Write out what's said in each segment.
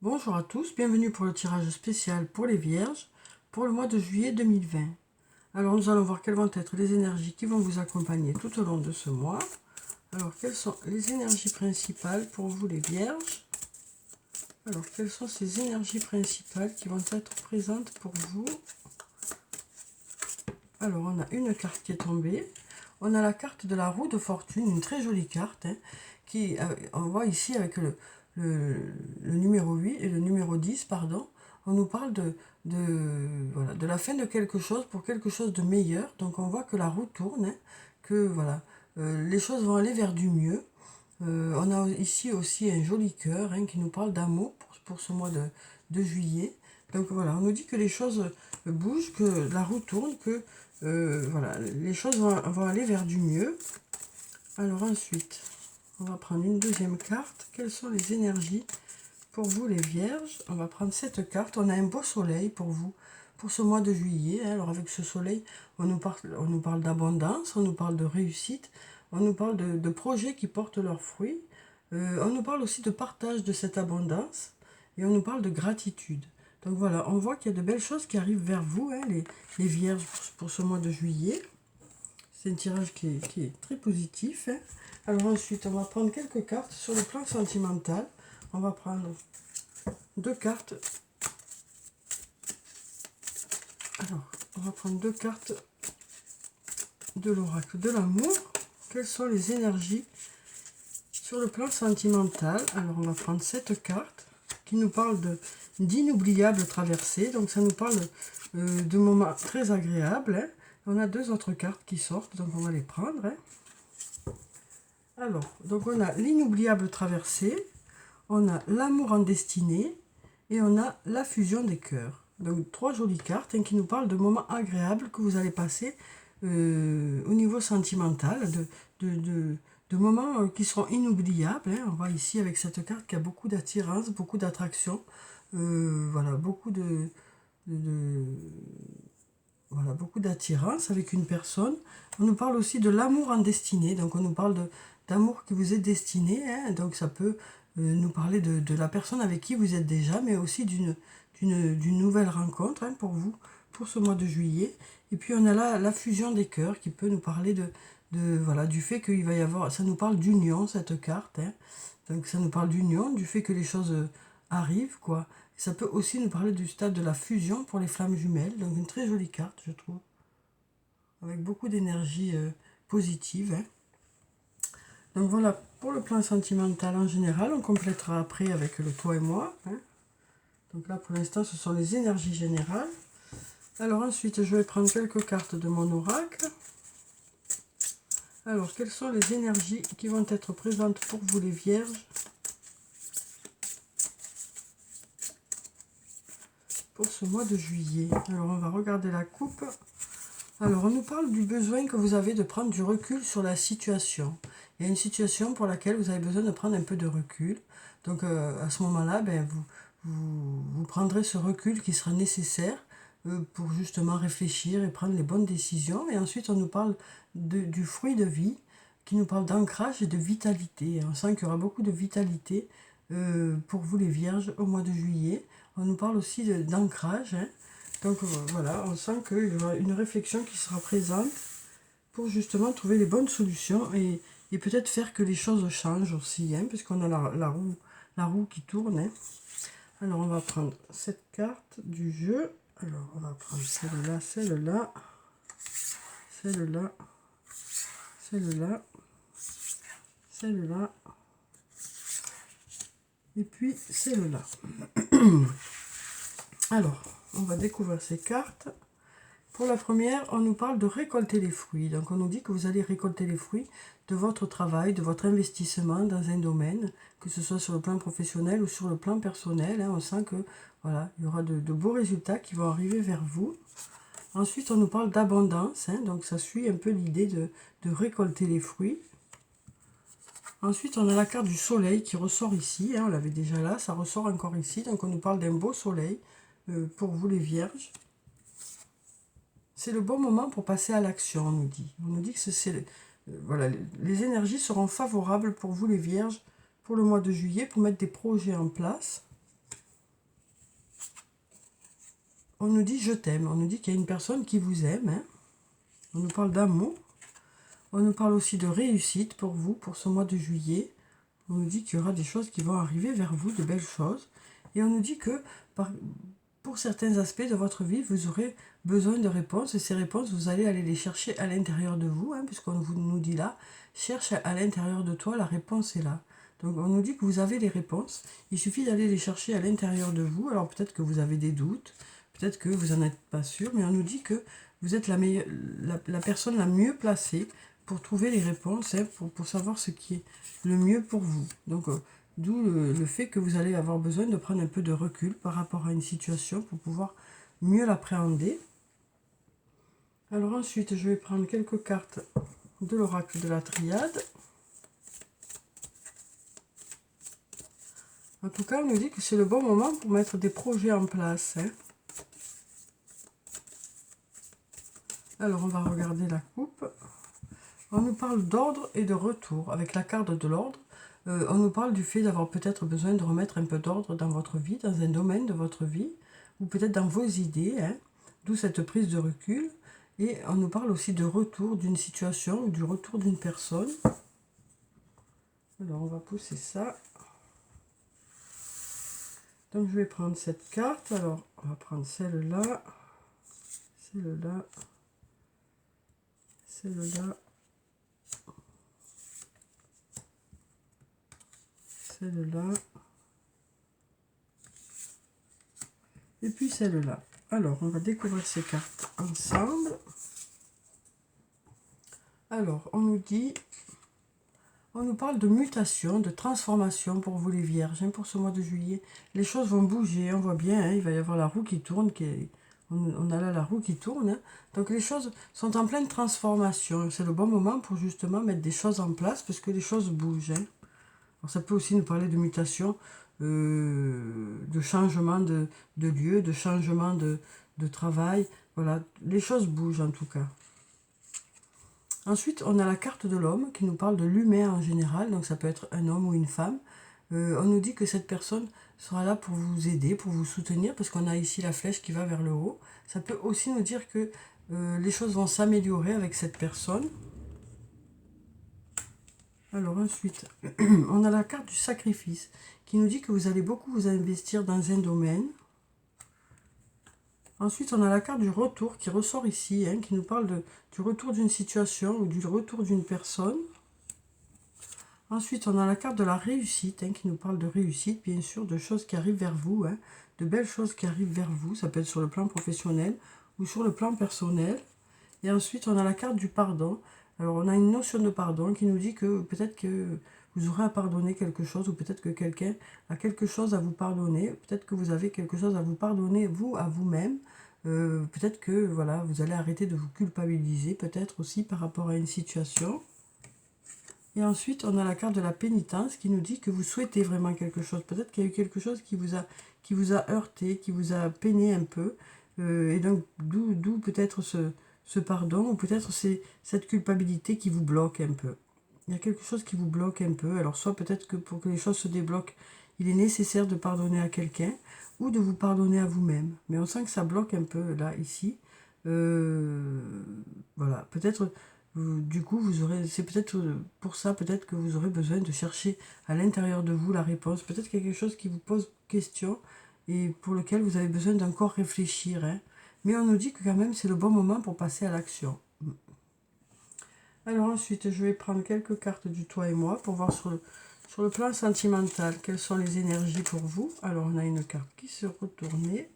Bonjour à tous, bienvenue pour le tirage spécial pour les Vierges pour le mois de juillet 2020. Alors nous allons voir quelles vont être les énergies qui vont vous accompagner tout au long de ce mois. Alors quelles sont les énergies principales pour vous les Vierges? Alors quelles sont ces énergies principales qui vont être présentes pour vous? Alors on a une carte qui est tombée. On a la carte de la roue de fortune, une très jolie carte, qui, on voit ici avec le numéro 8 et le numéro 10, pardon, on nous parle voilà, de la fin de quelque chose pour quelque chose de meilleur. Donc on voit que la roue tourne, que voilà, les choses vont aller vers du mieux. On a ici aussi un joli cœur qui nous parle d'amour pour ce mois de juillet. Donc voilà, on nous dit que les choses bougent, que la roue tourne, que voilà, les choses vont aller vers du mieux. Alors ensuite, on va prendre une deuxième carte. Quelles sont les énergies pour vous les Vierges? On va prendre cette carte. On a un beau soleil pour vous, pour ce mois de juillet. Alors avec ce soleil, on nous parle d'abondance, on nous parle de réussite, on nous parle de projets qui portent leurs fruits. On nous parle aussi de partage de cette abondance et on nous parle de gratitude. Donc voilà, on voit qu'il y a de belles choses qui arrivent vers vous, les Vierges, pour ce mois de juillet. C'est un tirage qui est très positif. Alors ensuite, on va prendre quelques cartes sur le plan sentimental. On va prendre deux cartes. Alors, on va prendre deux cartes de l'oracle de l'amour. Quelles sont les énergies sur le plan sentimental? Alors, on va prendre cette carte qui nous parle d'inoubliables traversées. Donc, ça nous parle de moments très agréables. On a deux autres cartes qui sortent, donc on va les prendre. Alors, donc on a l'inoubliable traversée, on a l'amour en destinée et on a la fusion des cœurs. Donc trois jolies cartes qui nous parlent de moments agréables que vous allez passer au niveau sentimental, de moments qui seront inoubliables. On voit ici avec cette carte qu'il y a beaucoup d'attirance, beaucoup d'attraction, voilà, voilà, beaucoup d'attirance avec une personne. On nous parle aussi de l'amour en destinée, donc on nous parle d'amour qui vous est destiné, donc ça peut nous parler de la personne avec qui vous êtes déjà, mais aussi d'une nouvelle rencontre pour vous, pour ce mois de juillet. Et puis on a là la fusion des cœurs qui peut nous parler voilà, du fait qu'il va y avoir, ça nous parle d'union cette carte, donc ça nous parle d'union, du fait que les choses arrivent, quoi. Ça peut aussi nous parler du stade de la fusion pour les flammes jumelles. Donc une très jolie carte, je trouve. Avec beaucoup d'énergie positive. Donc voilà, pour le plan sentimental en général, on complétera après avec le toi et moi. Donc là, pour l'instant, ce sont les énergies générales. Alors ensuite, je vais prendre quelques cartes de mon oracle. Alors, quelles sont les énergies qui vont être présentes pour vous les Vierges pour ce mois de juillet? Alors, on va regarder la coupe. Alors, on nous parle du besoin que vous avez de prendre du recul sur la situation. Il y a une situation pour laquelle vous avez besoin de prendre un peu de recul. Donc, à ce moment-là, vous prendrez ce recul qui sera nécessaire pour justement réfléchir et prendre les bonnes décisions. Et ensuite, on nous parle du fruit de vie, qui nous parle d'ancrage et de vitalité. On sent qu'il y aura beaucoup de vitalité pour vous les Vierges au mois de juillet. On nous parle aussi d'ancrage. Donc voilà, on sent qu'il y aura une réflexion qui sera présente pour justement trouver les bonnes solutions et peut-être faire que les choses changent aussi, puisqu'on a la roue qui tourne. Alors on va prendre cette carte du jeu. Alors on va prendre celle-là, celle-là, celle-là, celle-là, celle-là, et puis celle-là. Alors, on va découvrir ces cartes. Pour la première, on nous parle de récolter les fruits. Donc on nous dit que vous allez récolter les fruits de votre travail, de votre investissement dans un domaine, que ce soit sur le plan professionnel ou sur le plan personnel. On sent que voilà, il y aura de beaux résultats qui vont arriver vers vous. Ensuite, on nous parle d'abondance, donc ça suit un peu l'idée de récolter les fruits. Ensuite, on a la carte du soleil qui ressort ici, on l'avait déjà là, ça ressort encore ici. Donc on nous parle d'un beau soleil pour vous les Vierges. C'est le bon moment pour passer à l'action, on nous dit. On nous dit que voilà, les énergies seront favorables pour vous les Vierges pour le mois de juillet, pour mettre des projets en place. on nous dit « je t'aime », on nous dit qu'il y a une personne qui vous aime, hein. On nous parle d'amour, on nous parle aussi de réussite pour vous, pour ce mois de juillet. On nous dit qu'il y aura des choses qui vont arriver vers vous, de belles choses. Et on nous dit que pour certains aspects de votre vie, vous aurez besoin de réponses. Et ces réponses, vous allez aller les chercher à l'intérieur de vous, hein, puisqu'on nous dit là, cherche à l'intérieur de toi, la réponse est là. Donc on nous dit que vous avez les réponses. Il suffit d'aller les chercher à l'intérieur de vous. Alors peut-être que vous avez des doutes, peut-être que vous n'en êtes pas sûr, mais on nous dit que vous êtes la personne la mieux placée pour trouver les réponses, hein, pour savoir ce qui est le mieux pour vous. Donc, d'où le fait que vous allez avoir besoin de prendre un peu de recul par rapport à une situation pour pouvoir mieux l'appréhender. Alors ensuite, je vais prendre quelques cartes de l'oracle de la Triade. En tout cas, on nous dit que c'est le bon moment pour mettre des projets en place, hein. Alors, on va regarder la coupe. On nous parle d'ordre et de retour. Avec la carte de l'ordre, on nous parle du fait d'avoir peut-être besoin de remettre un peu d'ordre dans votre vie, dans un domaine de votre vie, ou peut-être dans vos idées, hein, d'où cette prise de recul. Et on nous parle aussi de retour d'une situation ou du retour d'une personne. Alors, on va pousser ça. Donc, je vais prendre cette carte. Alors, on va prendre celle-là, celle-là, celle-là, celle-là, et puis celle-là. Alors, on va découvrir ces cartes ensemble. Alors, on nous parle de mutation, de transformation pour vous les vierges, hein, pour ce mois de juillet. Les choses vont bouger, on voit bien, hein, il va y avoir la roue qui tourne, on a là la roue qui tourne, hein. Donc les choses sont en pleine transformation. C'est le bon moment pour justement mettre des choses en place parce que les choses bougent, hein. Alors ça peut aussi nous parler de mutation, de changement de lieu, de changement de travail. Voilà, les choses bougent en tout cas. Ensuite, on a la carte de l'homme qui nous parle de l'humain en général, donc ça peut être un homme ou une femme. On nous dit que cette personne sera là pour vous aider, pour vous soutenir, parce qu'on a ici la flèche qui va vers le haut. Ça peut aussi nous dire que les choses vont s'améliorer avec cette personne. Alors ensuite, on a la carte du sacrifice qui nous dit que vous allez beaucoup vous investir dans un domaine. Ensuite, on a la carte du retour qui ressort ici, hein, qui nous parle du retour d'une situation ou du retour d'une personne. Ensuite, on a la carte de la réussite, hein, qui nous parle de réussite, bien sûr, de choses qui arrivent vers vous, hein, de belles choses qui arrivent vers vous. Ça peut être sur le plan professionnel ou sur le plan personnel. Et ensuite, on a la carte du pardon. Alors, on a une notion de pardon qui nous dit que peut-être que vous aurez à pardonner quelque chose ou peut-être que quelqu'un a quelque chose à vous pardonner. Peut-être que vous avez quelque chose à vous pardonner, vous, à vous-même. Peut-être que voilà, vous allez arrêter de vous culpabiliser, peut-être aussi par rapport à une situation. Et ensuite, on a la carte de la pénitence qui nous dit que vous souhaitez vraiment quelque chose. Peut-être qu'il y a eu quelque chose qui vous a heurté, qui vous a peiné un peu. Et donc, d'où peut-être ce pardon, ou peut-être c'est cette culpabilité qui vous bloque un peu. Il y a quelque chose qui vous bloque un peu. Alors, soit peut-être que pour que les choses se débloquent, il est nécessaire de pardonner à quelqu'un ou de vous pardonner à vous-même. Mais on sent que ça bloque un peu, là, ici. Voilà, peut-être... Du coup, c'est peut-être pour ça, peut-être que vous aurez besoin de chercher à l'intérieur de vous la réponse. Peut-être qu'il y a quelque chose qui vous pose question et pour lequel vous avez besoin d'encore réfléchir, hein. Mais on nous dit que quand même c'est le bon moment pour passer à l'action. Alors ensuite, je vais prendre quelques cartes du toi et moi pour voir sur le plan sentimental quelles sont les énergies pour vous. Alors on a une carte qui se retournait.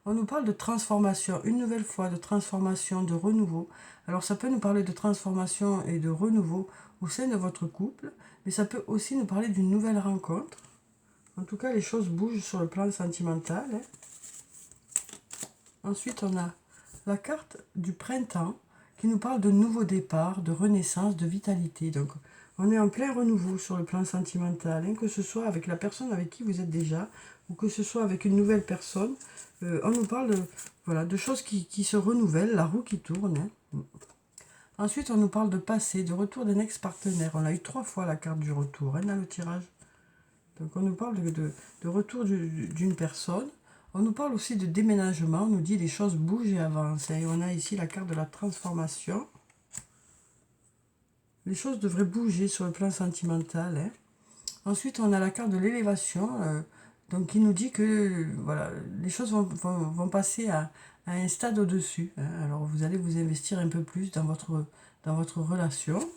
On nous parle de transformation, une nouvelle fois, de transformation, de renouveau. Alors ça peut nous parler de transformation et de renouveau au sein de votre couple, mais ça peut aussi nous parler d'une nouvelle rencontre. En tout cas, les choses bougent sur le plan sentimental, hein. Ensuite, on a la carte du printemps qui nous parle de nouveau départ, de renaissance, de vitalité. Donc, on est en plein renouveau sur le plan sentimental, hein, que ce soit avec la personne avec qui vous êtes déjà ou que ce soit avec une nouvelle personne. On nous parle voilà, de choses qui se renouvellent, la roue qui tourne, hein. Ensuite, on nous parle de passé, de retour d'un ex-partenaire. On a eu 3 fois la carte du retour, hein, dans le tirage. Donc, on nous parle de retour d'une personne. On nous parle aussi de déménagement, on nous dit les choses bougent et avancent. Et on a ici la carte de la transformation. Les choses devraient bouger sur le plan sentimental, hein. Ensuite, on a la carte de l'élévation, donc qui nous dit que voilà, les choses vont passer à un stade au-dessus, hein. Alors, vous allez vous investir un peu plus dans votre relation.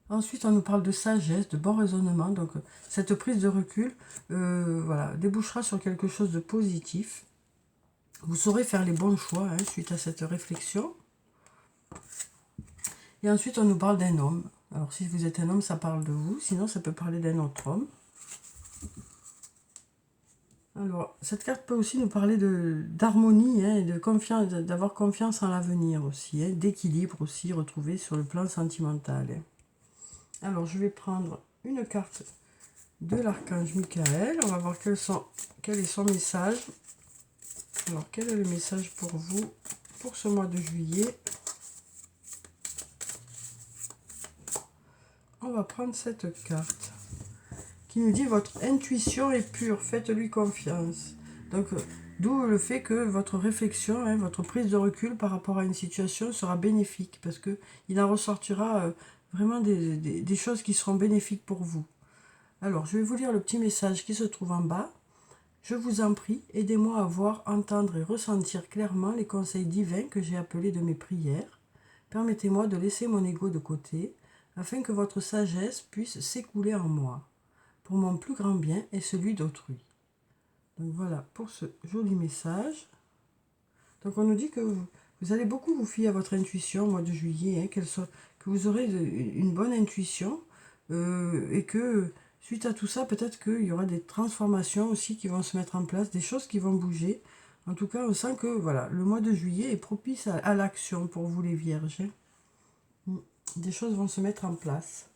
Ensuite, on nous parle de sagesse, de bon raisonnement. Donc, cette prise de recul voilà, débouchera sur quelque chose de positif. Vous saurez faire les bons choix, hein, suite à cette réflexion. Et ensuite, on nous parle d'un homme. Alors, si vous êtes un homme, ça parle de vous. Sinon, ça peut parler d'un autre homme. Alors, cette carte peut aussi nous parler d'harmonie, hein, et de confiance, d'avoir confiance en l'avenir aussi, hein, d'équilibre aussi retrouvé sur le plan sentimental, hein. Alors, je vais prendre une carte de l'archange Michael. On va voir quel est son message. Alors, quel est le message pour vous pour ce mois de juillet? On va prendre cette carte qui nous dit votre intuition est pure, faites-lui confiance. Donc, d'où le fait que votre réflexion, hein, votre prise de recul par rapport à une situation sera bénéfique, parce que il en ressortira vraiment des choses qui seront bénéfiques pour vous. Alors, je vais vous lire le petit message qui se trouve en bas. Je vous en prie, aidez-moi à voir, entendre et ressentir clairement les conseils divins que j'ai appelés de mes prières. Permettez-moi de laisser mon ego de côté, afin que votre sagesse puisse s'écouler en moi, pour mon plus grand bien et celui d'autrui. Donc voilà pour ce joli message. Donc on nous dit que vous allez beaucoup vous fier à votre intuition au mois de juillet, hein, que vous aurez une bonne intuition, et que suite à tout ça, peut-être qu'il y aura des transformations aussi qui vont se mettre en place, des choses qui vont bouger. En tout cas, on sent que voilà, le mois de juillet est propice à l'action pour vous les vierges, hein. Des choses vont se mettre en place.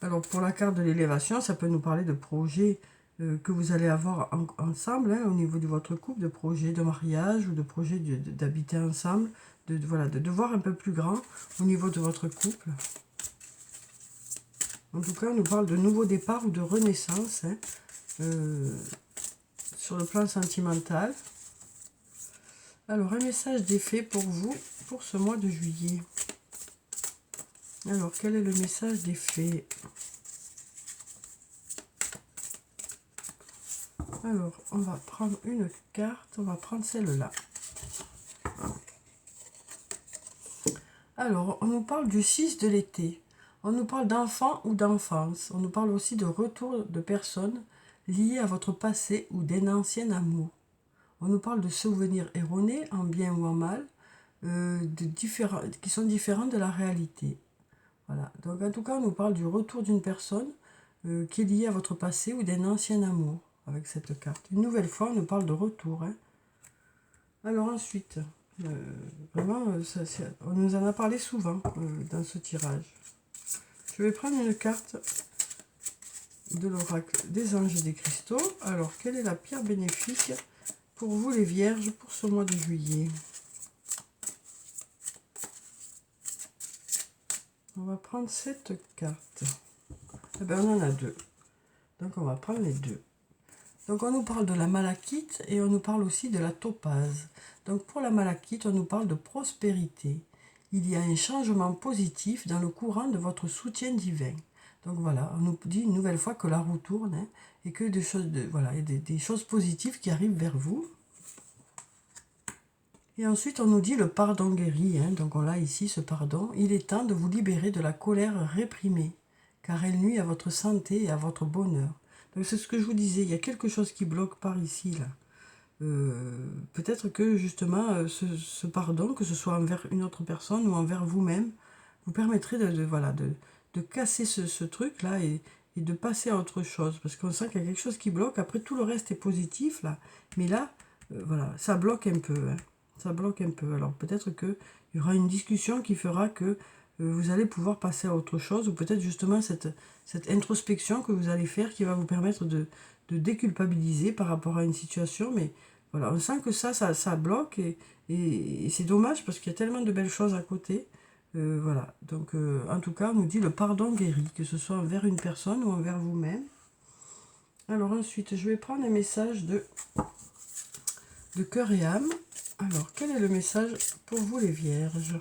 Alors pour la carte de l'élévation, ça peut nous parler de projets que vous allez avoir ensemble, hein, au niveau de votre couple, de projets de mariage ou de projets d'habiter ensemble, voilà, de voir un peu plus grand au niveau de votre couple. En tout cas, on nous parle de nouveau départ ou de renaissance, hein, sur le plan sentimental. Alors, un message d'effet pour vous, pour ce mois de juillet. Alors, quel est le message d'effet? Alors, on va prendre une carte, on va prendre celle-là. Alors, on nous parle du 6 de l'été. On nous parle d'enfants ou d'enfance. On nous parle aussi de retour de personnes liées à votre passé ou d'un ancien amour. On nous parle de souvenirs erronés, en bien ou en mal, qui sont différents de la réalité. Voilà. Donc, en tout cas, on nous parle du retour d'une personne qui est liée à votre passé ou d'un ancien amour, avec cette carte. Une nouvelle fois, on nous parle de retour, hein. Alors ensuite, vraiment, on nous en a parlé souvent dans ce tirage. Je vais prendre une carte de l'oracle des anges et des cristaux. Alors, quelle est la pierre bénéfique pour vous les vierges pour ce mois de juillet? On va prendre cette carte. Eh bien, on en a deux. Donc, on va prendre les deux. Donc, on nous parle de la malachite et on nous parle aussi de la topaze. Donc, pour la malachite, on nous parle de prospérité. Il y a un changement positif dans le courant de votre soutien divin. Donc, voilà, on nous dit une nouvelle fois que la roue tourne, hein, et que des choses positives qui arrivent vers vous. Et ensuite, on nous dit le pardon guéri, hein, donc on l'a ici, ce pardon. Il est temps de vous libérer de la colère réprimée, car elle nuit à votre santé et à votre bonheur. Donc c'est ce que je vous disais, il y a quelque chose qui bloque par ici, là. Peut-être que justement, ce pardon, que ce soit envers une autre personne ou envers vous-même, vous permettrait de casser ce truc-là et de passer à autre chose. Parce qu'on sent qu'il y a quelque chose qui bloque. Après, tout le reste est positif, là. Mais là, voilà, ça bloque un peu, hein. Ça bloque un peu. Alors peut-être qu'il y aura une discussion qui fera que vous allez pouvoir passer à autre chose, ou peut-être justement cette introspection que vous allez faire qui va vous permettre de déculpabiliser par rapport à une situation. Mais voilà, on sent que ça bloque, et c'est dommage parce qu'il y a tellement de belles choses à côté. Voilà, donc en tout cas, on nous dit le pardon guérit, que ce soit envers une personne ou envers vous-même. Alors ensuite, je vais prendre un message de cœur et âme. Alors, quel est le message pour vous les vierges?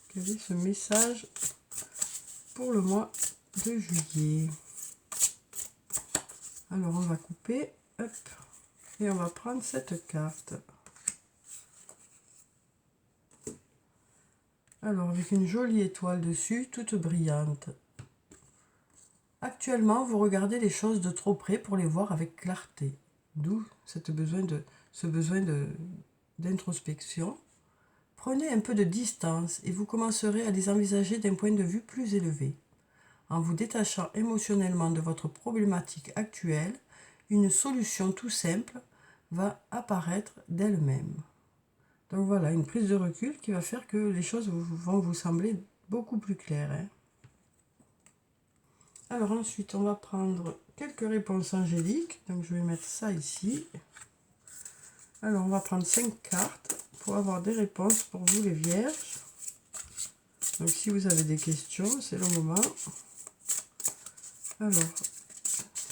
Quel est ce message pour le mois de juillet? Alors, on va couper, hop, et on va prendre cette carte. Alors, avec une jolie étoile dessus, toute brillante. Actuellement, vous regardez les choses de trop près pour les voir avec clarté. D'où ce besoin d'introspection. Prenez un peu de distance et vous commencerez à les envisager d'un point de vue plus élevé. En vous détachant émotionnellement de votre problématique actuelle, une solution tout simple va apparaître d'elle-même. Donc voilà, une prise de recul qui va faire que les choses vont vous sembler beaucoup plus claires. Hein. Alors ensuite, on va prendre quelques réponses angéliques. Donc je vais mettre ça ici. Alors on va prendre 5 cartes pour avoir des réponses pour vous les vierges. Donc si vous avez des questions, c'est le moment. Alors,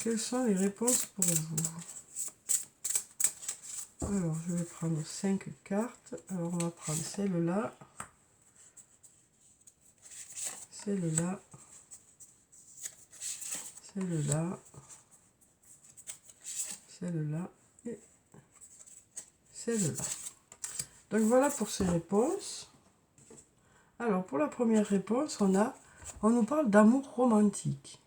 quelles sont les réponses pour vous? Alors je vais prendre 5 cartes. Alors on va prendre celle-là, celle-là, celle-là, celle-là et celle-là. Donc voilà pour ces réponses. Alors pour la première réponse, on nous parle d'amour romantique.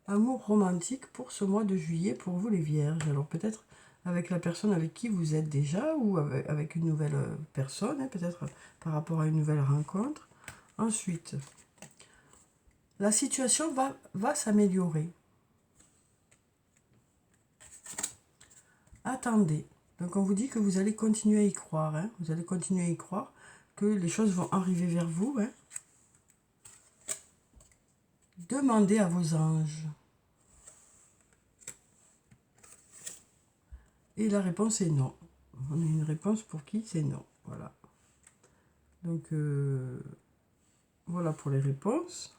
Amour romantique pour ce mois de juillet pour vous les vierges. Alors peut-être avec la personne avec qui vous êtes déjà ou avec une nouvelle personne, hein, peut-être par rapport à une nouvelle rencontre. Ensuite, la situation va s'améliorer. Attendez. Donc on vous dit que vous allez continuer à y croire. Hein. Vous allez continuer à y croire que les choses vont arriver vers vous. Hein. Demandez à vos anges. Et la réponse est non. On a une réponse pour qui? C'est non. Voilà. Donc voilà pour les réponses.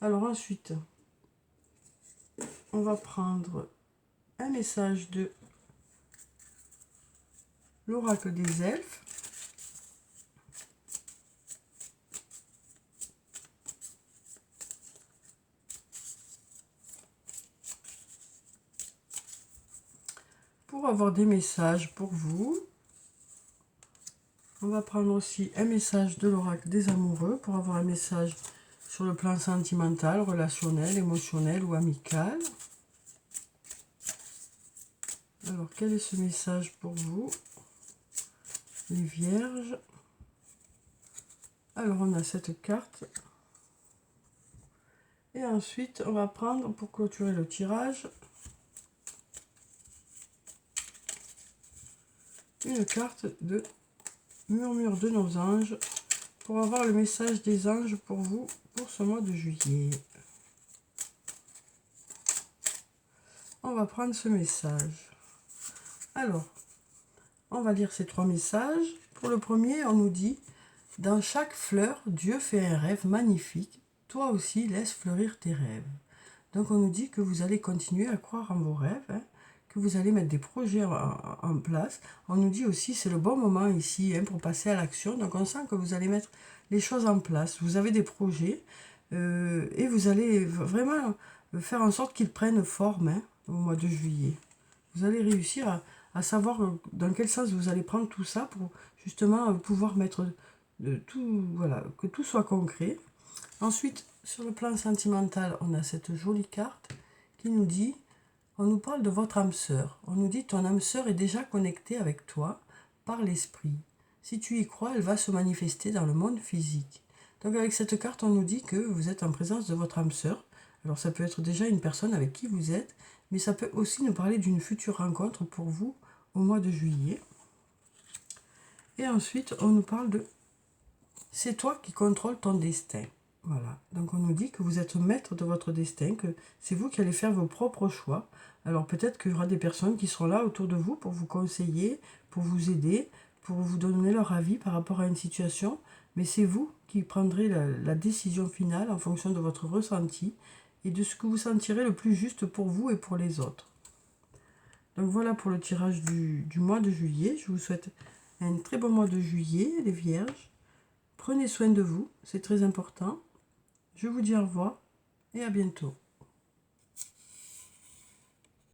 Alors ensuite, on va prendre un message de l'oracle des elfes. Pour avoir des messages pour vous. On va prendre aussi un message de l'oracle des amoureux pour avoir un message sur le plan sentimental, relationnel, émotionnel ou amical. Alors, quel est ce message pour vous, les vierges? Alors, on a cette carte. Et ensuite, on va prendre, pour clôturer le tirage, une carte de murmure de nos anges pour avoir le message des anges pour vous pour ce mois de juillet. On va prendre ce message. Alors, on va lire ces 3 messages. Pour le premier, on nous dit « Dans chaque fleur, Dieu fait un rêve magnifique. Toi aussi, laisse fleurir tes rêves. » Donc, on nous dit que vous allez continuer à croire en vos rêves, hein, que vous allez mettre des projets en place. On nous dit aussi c'est le bon moment ici hein, pour passer à l'action. Donc, on sent que vous allez mettre les choses en place. Vous avez des projets et vous allez vraiment faire en sorte qu'ils prennent forme hein, au mois de juillet. Vous allez réussir à savoir dans quel sens vous allez prendre tout ça pour justement pouvoir mettre tout, voilà, que tout soit concret. Ensuite, sur le plan sentimental, on a cette jolie carte qui nous dit, on nous parle de votre âme sœur. On nous dit, ton âme sœur est déjà connectée avec toi par l'esprit. Si tu y crois, elle va se manifester dans le monde physique. Donc avec cette carte, on nous dit que vous êtes en présence de votre âme sœur. Alors ça peut être déjà une personne avec qui vous êtes, mais ça peut aussi nous parler d'une future rencontre pour vous au mois de juillet. Et ensuite, on nous parle de « c'est toi qui contrôles ton destin ». Voilà, donc on nous dit que vous êtes maître de votre destin, que c'est vous qui allez faire vos propres choix. Alors peut-être qu'il y aura des personnes qui seront là autour de vous pour vous conseiller, pour vous aider, pour vous donner leur avis par rapport à une situation, mais c'est vous qui prendrez la décision finale en fonction de votre ressenti et de ce que vous sentirez le plus juste pour vous et pour les autres. Donc voilà pour le tirage du mois de juillet. Je vous souhaite un très bon mois de juillet, les vierges. Prenez soin de vous, c'est très important. Je vous dis au revoir et à bientôt.